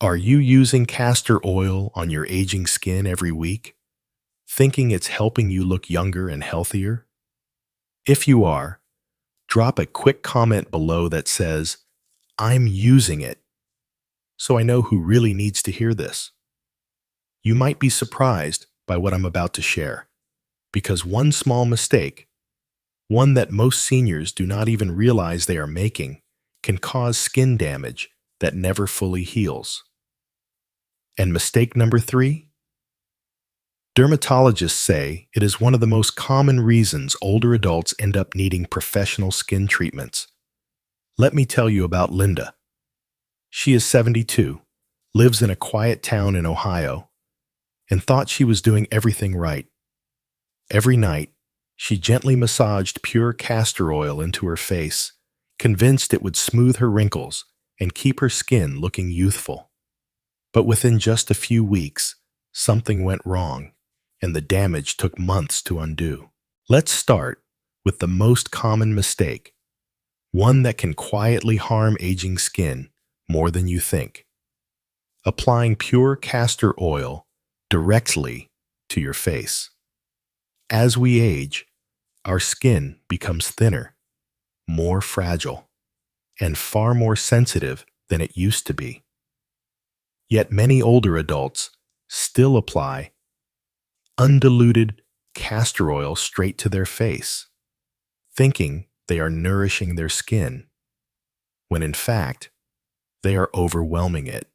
Are you using castor oil on your aging skin every week, thinking it's helping you look younger and healthier? If you are, drop a quick comment below that says, "I'm using it," so I know who really needs to hear this. You might be surprised by what I'm about to share, because one small mistake, one that most seniors do not even realize they are making, can cause skin damage that never fully heals. And mistake number 3? Dermatologists say it is one of the most common reasons older adults end up needing professional skin treatments. Let me tell you about Linda. She is 72, lives in a quiet town in Ohio, and thought she was doing everything right. Every night, she gently massaged pure castor oil into her face, convinced it would smooth her wrinkles and keep her skin looking youthful. But within just a few weeks, something went wrong, and the damage took months to undo. Let's start with the most common mistake, one that can quietly harm aging skin more than you think: applying pure castor oil directly to your face. As we age, our skin becomes thinner, more fragile, and far more sensitive than it used to be. Yet many older adults still apply undiluted castor oil straight to their face, thinking they are nourishing their skin, when in fact, they are overwhelming it.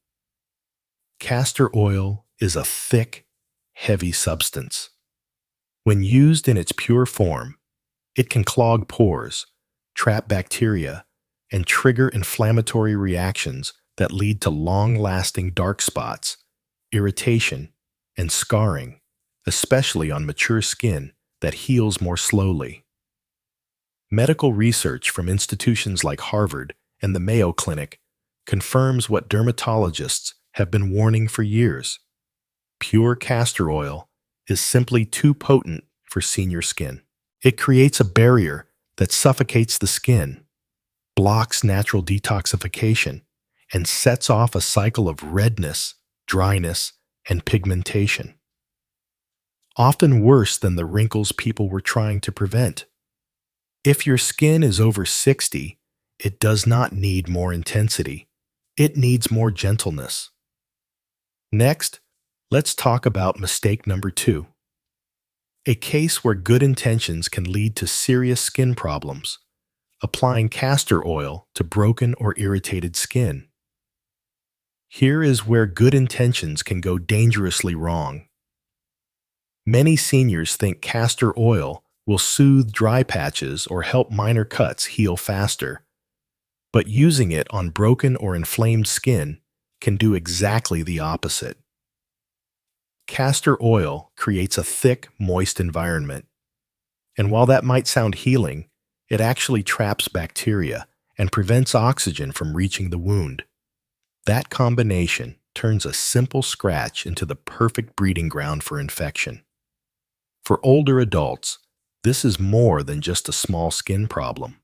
Castor oil is a thick, heavy substance. When used in its pure form, it can clog pores, trap bacteria, and trigger inflammatory reactions that lead to long-lasting dark spots, irritation, and scarring, especially on mature skin that heals more slowly. Medical research from institutions like Harvard and the Mayo Clinic confirms what dermatologists have been warning for years. Pure castor oil is simply too potent for senior skin. It creates a barrier that suffocates the skin, blocks natural detoxification, and sets off a cycle of redness, dryness, and pigmentation, often worse than the wrinkles people were trying to prevent. If your skin is over 60, it does not need more intensity. It needs more gentleness. Next, let's talk about mistake number 2. A case where good intentions can lead to serious skin problems: applying castor oil to broken or irritated skin. Here is where good intentions can go dangerously wrong. Many seniors think castor oil will soothe dry patches or help minor cuts heal faster, but using it on broken or inflamed skin can do exactly the opposite. Castor oil creates a thick, moist environment, and while that might sound healing, it actually traps bacteria and prevents oxygen from reaching the wound. That combination turns a simple scratch into the perfect breeding ground for infection. For older adults, this is more than just a small skin problem.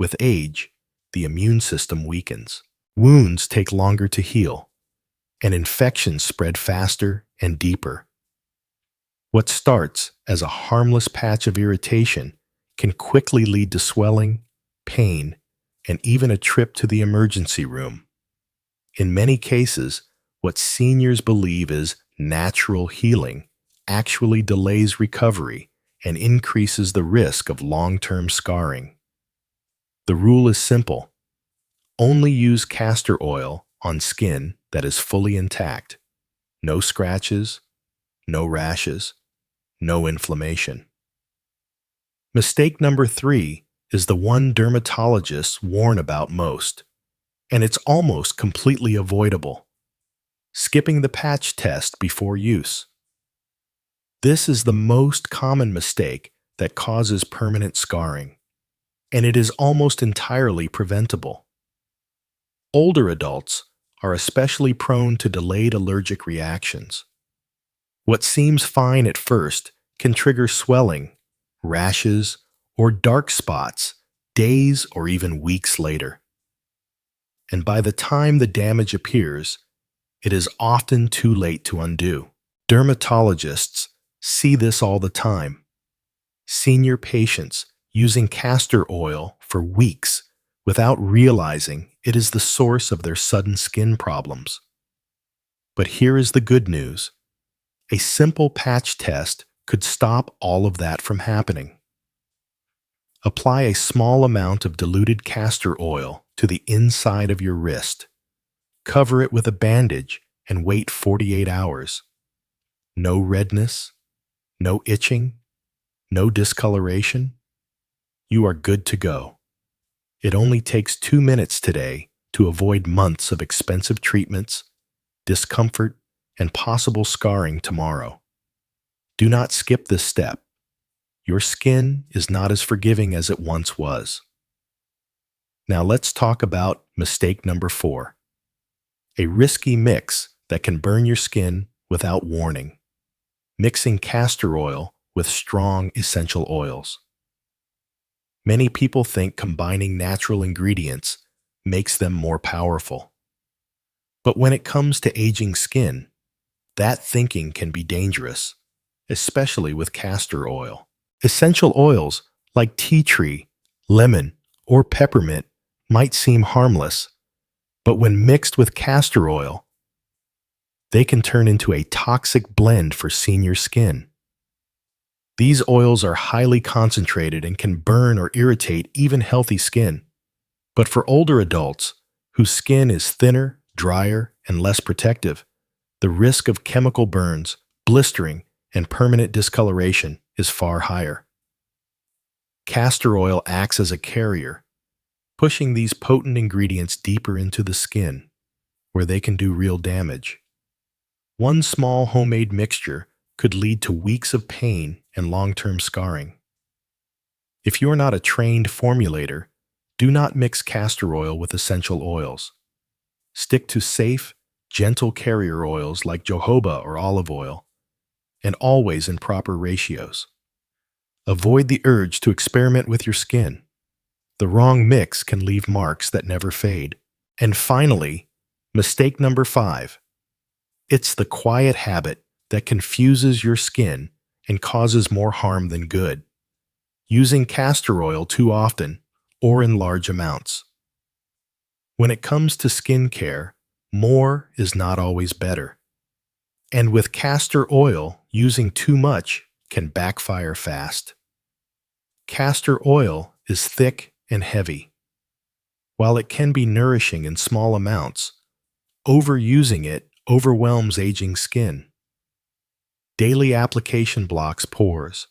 With age, the immune system weakens. Wounds take longer to heal, and infections spread faster and deeper. What starts as a harmless patch of irritation can quickly lead to swelling, pain, and even a trip to the emergency room. In many cases, what seniors believe is natural healing actually delays recovery and increases the risk of long-term scarring. The rule is simple: only use castor oil on skin that is fully intact. No scratches, no rashes, no inflammation. Mistake number 3 is the one dermatologists warn about most, and it's almost completely avoidable: skipping the patch test before use. This is the most common mistake that causes permanent scarring, and it is almost entirely preventable. Older adults are especially prone to delayed allergic reactions. What seems fine at first can trigger swelling, rashes, or dark spots days or even weeks later. and by the time the damage appears, it is often too late to undo. Dermatologists see this all the time. Senior patients using castor oil for weeks without realizing it is the source of their sudden skin problems. But here is the good news. A simple patch test could stop all of that from happening. Apply a small amount of diluted castor oil to the inside of your wrist. Cover it with a bandage and wait 48 hours. No redness, no itching, no discoloration. You are good to go. It only takes 2 minutes today to avoid months of expensive treatments, discomfort, and possible scarring tomorrow. Do not skip this step. Your skin is not as forgiving as it once was. Now let's talk about mistake number 4. A risky mix that can burn your skin without warning. Mixing castor oil with strong essential oils. Many people think combining natural ingredients makes them more powerful. But when it comes to aging skin, that thinking can be dangerous, especially with castor oil. Essential oils like tea tree, lemon, or peppermint might seem harmless, but when mixed with castor oil, they can turn into a toxic blend for senior skin. These oils are highly concentrated and can burn or irritate even healthy skin. But for older adults, whose skin is thinner, drier, and less protective, the risk of chemical burns, blistering, and permanent discoloration is far higher. Castor oil acts as a carrier, pushing these potent ingredients deeper into the skin, where they can do real damage. One small homemade mixture could lead to weeks of pain and long-term scarring. If you're not a trained formulator, do not mix castor oil with essential oils. Stick to safe, gentle carrier oils like jojoba or olive oil, and always in proper ratios. Avoid the urge to experiment with your skin. The wrong mix can leave marks that never fade. And finally, mistake number 5. It's the quiet habit that confuses your skin and causes more harm than good. Using castor oil too often or in large amounts. When it comes to skin care, more is not always better. And with castor oil, using too much can backfire fast. Castor oil is thick and heavy. While it can be nourishing in small amounts, overusing it overwhelms aging skin. Daily application blocks pores,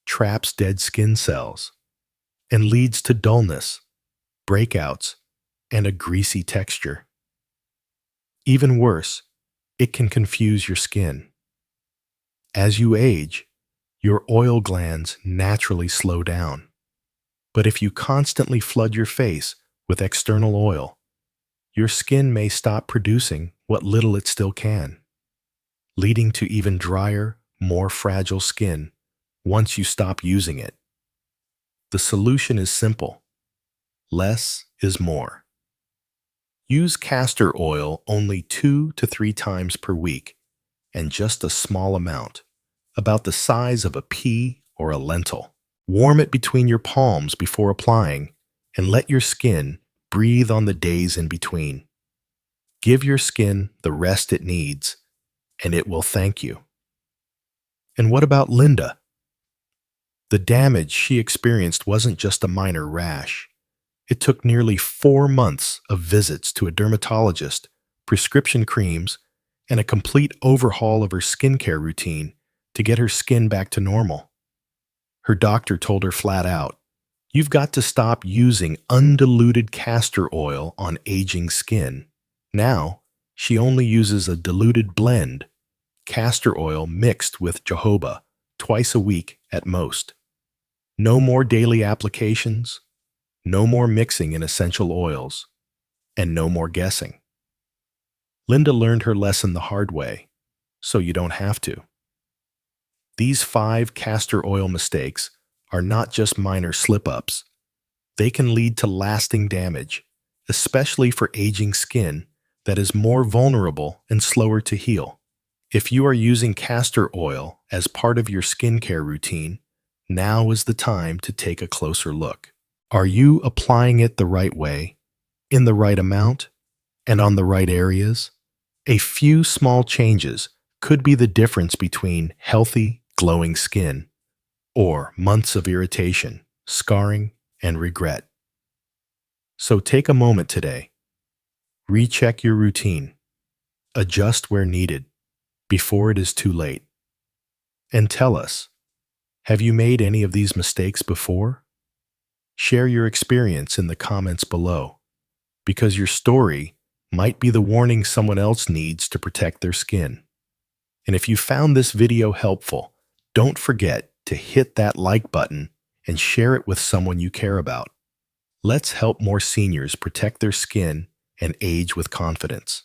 traps dead skin cells, and leads to dullness, breakouts, and a greasy texture. Even worse, it can confuse your skin. As you age, your oil glands naturally slow down. But if you constantly flood your face with external oil, your skin may stop producing what little it still can, leading to even drier, more fragile skin once you stop using it. The solution is simple. Less is more. Use castor oil only 2 to 3 times per week, and just a small amount, about the size of a pea or a lentil. Warm it between your palms before applying, and let your skin breathe on the days in between. Give your skin the rest it needs, and it will thank you. And what about Linda? The damage she experienced wasn't just a minor rash. It took nearly 4 months of visits to a dermatologist, prescription creams, and a complete overhaul of her skincare routine to get her skin back to normal. Her doctor told her flat out, "You've got to stop using undiluted castor oil on aging skin." Now, she only uses a diluted blend, castor oil mixed with jojoba, twice a week at most. No more daily applications, no more mixing in essential oils, and no more guessing. Linda learned her lesson the hard way, so you don't have to. These 5 castor oil mistakes are not just minor slip-ups. They can lead to lasting damage, especially for aging skin that is more vulnerable and slower to heal. If you are using castor oil as part of your skincare routine, now is the time to take a closer look. Are you applying it the right way, in the right amount, and on the right areas? A few small changes could be the difference between healthy, glowing skin or months of irritation, scarring, and regret. So take a moment today. Recheck your routine. Adjust where needed before it is too late. And tell us, have you made any of these mistakes before? Share your experience in the comments below, because your story might be the warning someone else needs to protect their skin. And if you found this video helpful, don't forget to hit that like button and share it with someone you care about. Let's help more seniors protect their skin and age with confidence.